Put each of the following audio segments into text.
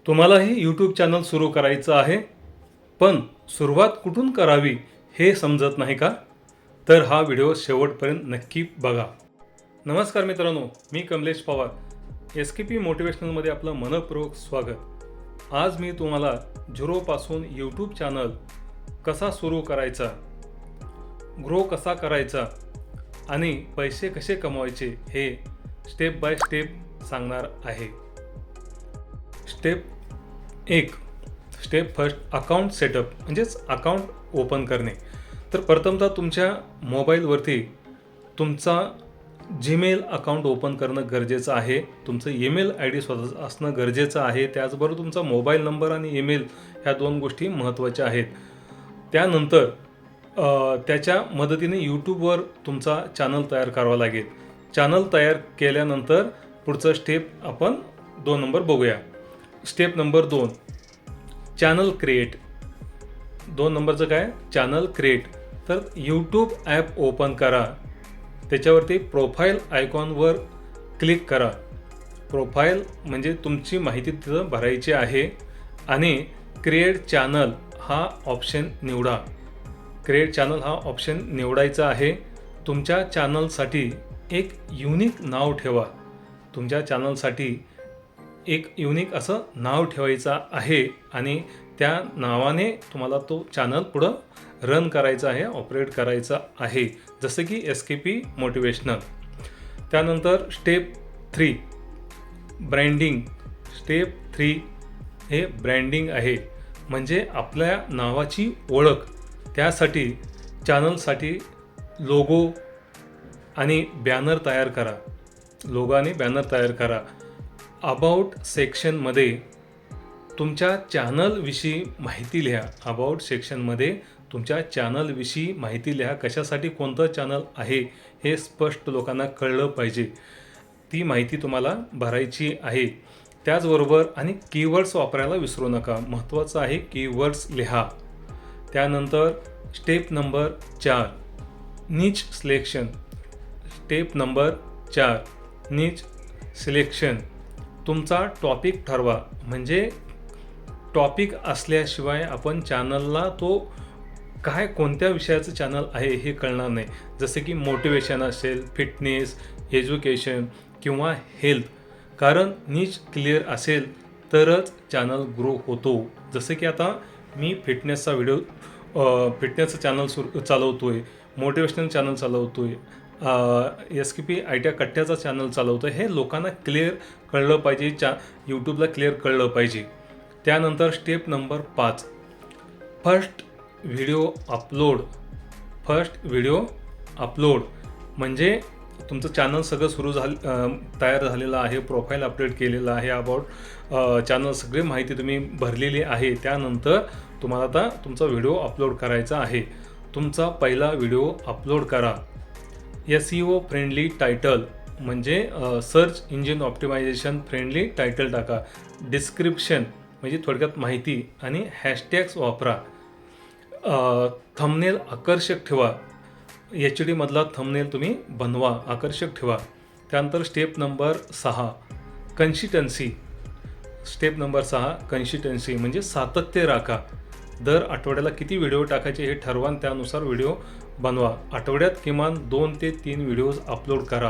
तुम्हालाही YouTube channel सुरू करायचं आहे, पण सुरुवात कुठून करावी हे समजत नाही का? तर हा व्हिडिओ शेवटपर्यंत नक्की बघा. नमस्कार मित्रांनो, मी कमलेश पवार. SKP मोटिवेशनलमध्ये आपलं मनपूर्वक स्वागत. आज मी तुम्हाला झिरोपासून यूट्यूब चॅनल कसा सुरू करायचा, ग्रो कसा करायचा आणि पैसे कसे कमवायचे हे स्टेप बाय स्टेप सांगणार आहे. स्टेप फर्स्ट, अकाउंट सेटअप म्हणजेच अकाउंट ओपन करणे. तर प्रथमतः तुमच्या मोबाईलवरती तुमचा जीमेल अकाउंट ओपन करणं गरजेचं आहे. तुमचं ईमेल ID स्वतःचं असणं गरजेचं आहे. त्याचबरोबर तुमचा मोबाईल नंबर आणि ईमेल ह्या दोन गोष्टी महत्त्वाच्या आहेत. त्यानंतर त्याच्या मदतीने यूट्यूबवर तुमचा चॅनल तयार करावा लागेल. चॅनल तयार केल्यानंतर पुढचं स्टेप आपण 2 नंबर बघूया. Step number 2, channel create. 2 नंबरचं काय? Channel create. तर यूट्यूब ॲप ओपन करा. त्याच्यावरती प्रोफाईल आयकॉनवर क्लिक करा. प्रोफाईल म्हणजे तुमची माहिती तिथं भरायची आहे आणि क्रिएट चॅनल हा ऑप्शन निवडा. क्रिएट चॅनल हा ऑप्शन निवडायचा आहे. तुमच्या चॅनलसाठी एक युनिक नाव ठेवा. तुमच्या चॅनलसाठी एक युनिक असं नाव ठेवायचं आहे आणि त्या नावाने तुम्हाला तो चॅनल पुढं रन करायचा आहे, ऑपरेट करायचा आहे, जसं की SKP मोटिवेशनल. त्यानंतर स्टेप 3, ब्रँडिंग. स्टेप 3 हे ब्रँडिंग आहे, म्हणजे आपल्या नावाची ओळख. त्यासाठी चॅनलसाठी लोगो आणि बॅनर तयार करा. लोगो आणि बॅनर तयार करा. अबाउट सेक्शनमध्ये तुमच्या चॅनलविषयी माहिती लिहा. अबाउट सेक्शनमध्ये तुमच्या चॅनलविषयी माहिती लिहा. कशासाठी कोणतं चॅनल आहे हे स्पष्ट लोकांना कळलं पाहिजे. ती माहिती तुम्हाला भरायची आहे. त्याचबरोबर आणि कीवर्ड्स वापरायला विसरू नका. महत्त्वाचं आहे, कीवर्ड्स लिहा. त्यानंतर स्टेप नंबर 4, निच सिलेक्शन. स्टेप नंबर 4, निच सिलेक्शन. तुमचा टॉपिक ठरवा. म्हणजे टॉपिक असल्याशिवाय आपण चॅनलला तो कोणत्या विषयाचं चॅनल आहे हे कळणार नाही. जसं की मोटिवेशन असेल, फिटनेस, एज्युकेशन किंवा हेल्थ. कारण निच क्लिअर असेल तरच चॅनल ग्रो होतो. जसं की आता मी फिटनेसचा फिटनेसचं चॅनल चालवतो आहे, मोटिवेशनल चॅनल चालवतो आहे, SKP आयट्या कट्ट्याचा चॅनल चालवतो आहे. हे लोकांना क्लिअर कळलं पाहिजे, यूट्यूबला क्लिअर कळलं पाहिजे. त्यानंतर step number 5, first video upload. म्हणजे तुमचं चॅनल सगळं तयार झालेलं आहे, प्रोफाईल अपडेट केलेलं आहे, अबाउट चॅनल सगळी माहिती तुम्ही भरलेली आहे. त्यानंतर तुम्हाला आता तुमचा व्हिडिओ अपलोड करायचा आहे. तुमचा पहिला व्हिडिओ अपलोड करा. SEO फ्रेंडली टायटल म्हणजे search engine optimisation friendly title टाका. डिस्क्रिप्शन म्हणजे थोडक्यात माहिती आणि हॅशटॅग्स वापरा. थंबनेल आकर्षक ठेवा. HD मधला थंबनेल तुम्ही बनवा, आकर्षक ठेवा. त्यानंतर step number 6, consistency. Step number 6, consistency म्हणजे सातत्य राखा. दर आठवड्याला किती व्हिडिओ टाकायचे हे ठरवा आणि त्यानुसार व्हिडिओ बनवा. आठवड्यात किमान 2 ते 3 व्हिडिओज अपलोड करा.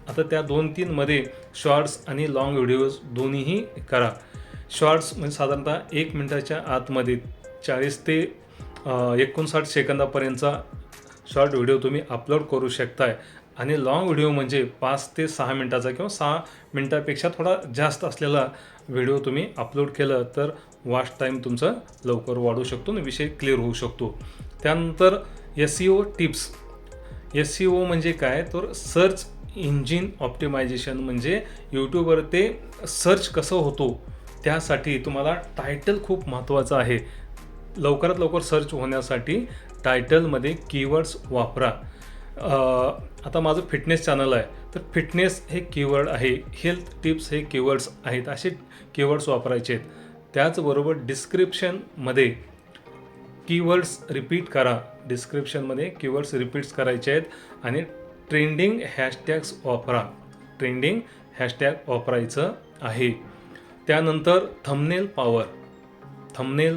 आता त्या 2-3 मध्ये शॉर्ट्स आणि लॉंग व्हिडिओज दोन्हीही करा. शॉर्ट्स म्हणजे साधारणतः 1 मिनिटाच्या आतमध्ये 40 ते 59 सेकंदापर्यंतचा शॉर्ट व्हिडिओ तुम्ही अपलोड करू शकताय. आणि लॉंग व्हिडिओ म्हणजे 5 ते 6 मिनिटाचा किंवा 6 मिनिटापेक्षा थोडा जास्त असलेला व्हिडिओ तुम्ही अपलोड केलं तर वॉच टाईम तुमचा लवकर वाढू शकतो आणि विषय क्लिअर होऊ शकतो. त्यानंतर SEO टिप्स. SEO म्हणजे काय? तर सर्च इंजिन ऑप्टिमायझेशन म्हणजे यूट्यूबवर ते सर्च कसं होतो त्यासाठी तुम्हाला टायटल खूप महत्त्वाचं आहे. लवकरात लवकर सर्च होण्यासाठी टायटलमध्ये कीवर्ड्स वापरा. आता माझं फिटनेस चॅनल आहे, तर फिटनेस हे कीवर्ड आहे, हेल्थ टिप्स हे कीवर्ड्स आहेत, असे कीवर्ड्स वापरायचे आहेत. त्याचबरोबर डिस्क्रिप्शनमध्ये कीवर्ड्स रिपीट करा. डिस्क्रिप्शनमध्ये कीवर्ड्स रिपीट्स करायचे आहेत आणि ट्रेंडिंग हॅशटॅग्स वापरा. ट्रेंडिंग हॅशटॅग वापरायचं आहे. त्यानंतर थंबनेल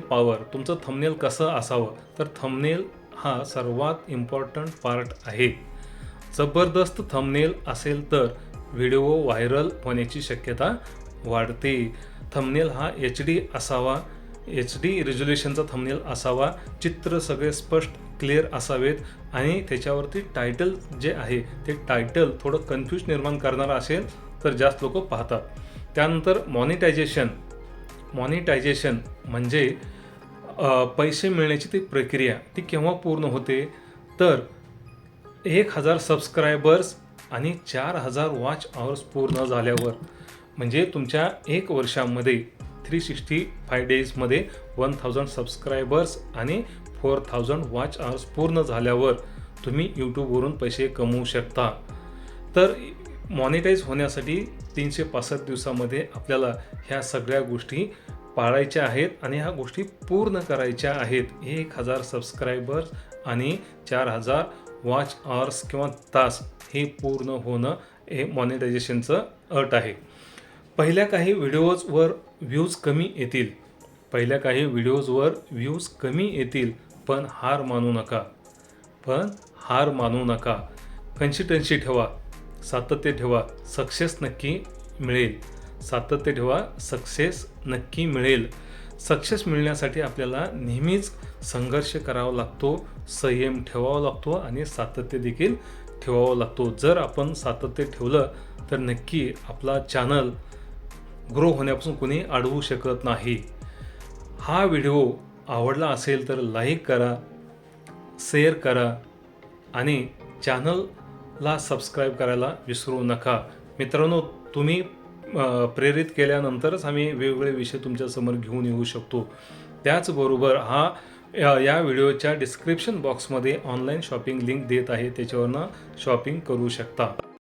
पॉवर, तुमचं थंबनेल कसं असावं, तर थंबनेल हा सर्वात इम्पॉर्टंट पार्ट आहे. जबरदस्त थंबनेल असेल तर व्हिडिओ व्हायरल होण्याची शक्यता वाढते. थंबनेल हा HD असावा, HD रिझोल्युशनचा थंबनेल असावा, चित्र सगळे स्पष्ट क्लिअर असावेत आणि त्याच्यावरती टायटल जे आहे ते टायटल थोडं कन्फ्यूज निर्माण करणारं असेल तर जास्त लोक पाहतात. त्यानंतर मॉनिटायझेशन म्हणजे पैसे मिळण्याची ती प्रक्रिया ती केव्हा पूर्ण होते, तर 1000 सबस्क्रायबर्स आणि 4000 वॉच आवर्स पूर्ण झाल्यावर. म्हणजे तुमच्या 1 वर्षामध्ये 365 डेजमध्ये 1000 सबस्क्रायबर्स आणि 4000 वॉच आवर्स पूर्ण झाल्यावर तुम्ही यूट्यूबवरून पैसे कमवू शकता. तर मॉनिटाईज होण्यासाठी 365 दिवसामध्ये आपल्याला ह्या सगळ्या गोष्टी पाळायच्या आहेत आणि ह्या गोष्टी पूर्ण करायच्या आहेत. 1000 सबस्क्रायबर्स आणि 4000 वॉच आवर्स किंवा तास हे पूर्ण होणं हे मॉनिटायझेशनचं अट आहे. पहिल्या काही व्हिडिओजवर व्ह्यूज कमी येतील, पण हार मानू नका. कन्सिस्टन्सी ठेवा, सातत्य ठेवा, सक्सेस नक्की मिळेल. सक्सेस मिळण्यासाठी आपल्याला नेहमीच संघर्ष करावा लागतो, संयम ठेवावा लागतो आणि सातत्य देखील ठेवावा लागतो. जर आपण सातत्य ठेवलं तर नक्की आपला चॅनल ग्रो होण्यापासून कोणी अडवू शकत नाही. हा व्हिडिओ आवडला असेल तर लाईक करा, शेअर करा आणि चॅनलला सबस्क्राईब करायला विसरू नका. मित्रांनो, तुम्ही प्रेरित केल्यानंतरच आम्ही वेगवेगळे विषय तुमच्यासमोर घेऊन येऊ शकतो. त्याचबरोबर या व्हिडिओच्या डिस्क्रिप्शन बॉक्समध्ये ऑनलाईन शॉपिंग लिंक देत आहे, त्याच्यावरनं शॉपिंग करू शकता.